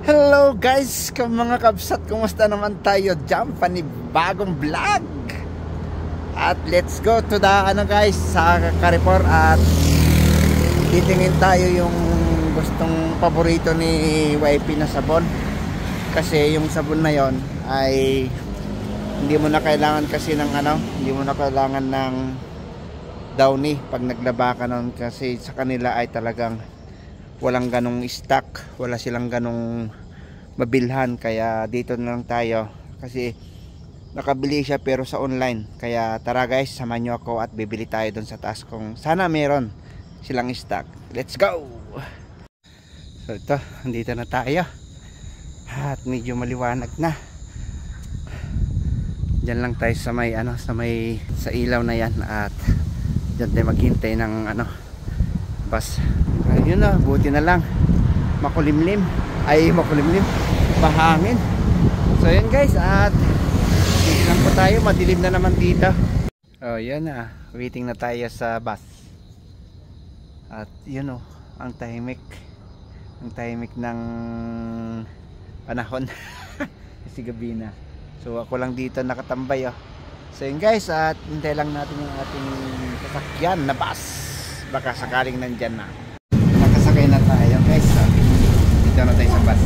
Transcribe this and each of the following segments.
Hello guys, mga kabsat, kumusta naman tayo dyan? Panibagong vlog. At let's go to the guys, sa Carrefour. At titingin tayo yung gustong paborito ni YP na sabon. Kasi yung sabon na yon ay hindi mo na kailangan kasi ng hindi mo na kailangan ng Downy pag naglaba ka nun. Kasi sa kanila ay talagang walang ganong stock, wala silang ganong mabilhan, kaya dito na lang tayo kasi nakabili siya pero sa online. Kaya tara guys, samahan nyo ako at bibili tayo dun sa taas kung sana meron silang stock. Let's go! So ito, andito na tayo at medyo maliwanag na. Diyan lang tayo sa may sa ilaw na yan at diyan tayo maghintay ng bus. Ayun na, buti na lang makulimlim, mahangin. So yun guys, at dito lang po tayo, madilim na naman dito. Oh yun na, waiting na tayo sa bus. At yun ang tahimik ng panahon. Kasi gabi na. So ako lang dito nakatambay. So yun guys, at hintay lang natin yung ating sasakyan na bus, baka sakaling nandyan na. Nakasakay na tayo guys. So, dito na tayo sa bus.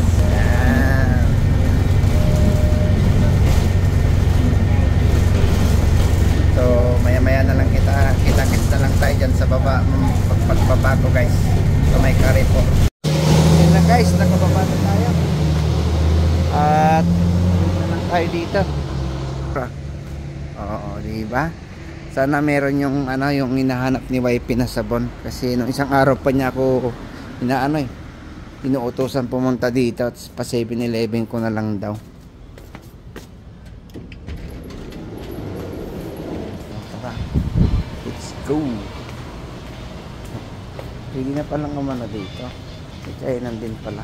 So maya na lang kita-kits na lang tayo dyan sa baba pagbaba ko guys, so may Carrefour. Yun na guys, nakababa na tayo at na lang tayo dito. Oo, diba? Sana meron yung yung hinahanap ni YP na sabon, kasi nung isang araw pa niya ako inuutosan pumunta dito at pa 7-Eleven ko na lang daw. Let's go. Hindi na palang umano dito. Kainan din pala.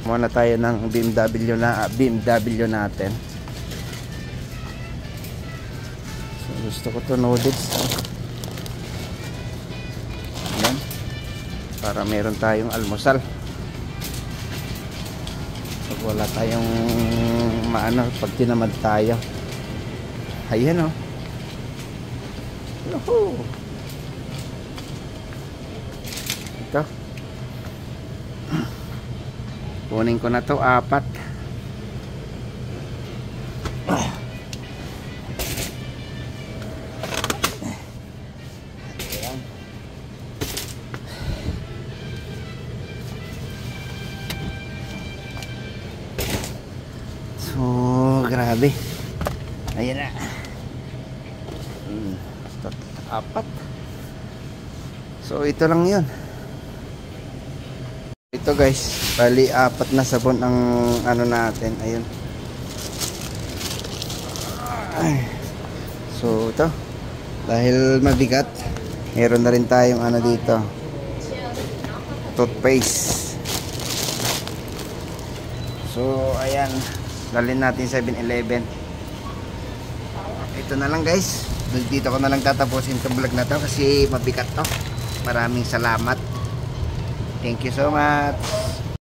Muna tayo ng BMW natin. So, gusto ko to noodles. Ayan. Para meron tayong almusal. Pag wala tayong pag tinamad tayo. Ayan Yuhu. Ito. Kunin ko na to, 4. Ayan. So, grabe. Ayan na. 4. So ito lang yun. Ito guys, bali 4 na sabon ang natin. Ayun. So ito, dahil mabigat, meron na rin tayong dito, toothpaste. So ayan, dalhin natin 7-Eleven. Ito na lang guys, dito ko na lang tatapusin itong vlog na to kasi mabigat to. Maraming salamat, thank you so much.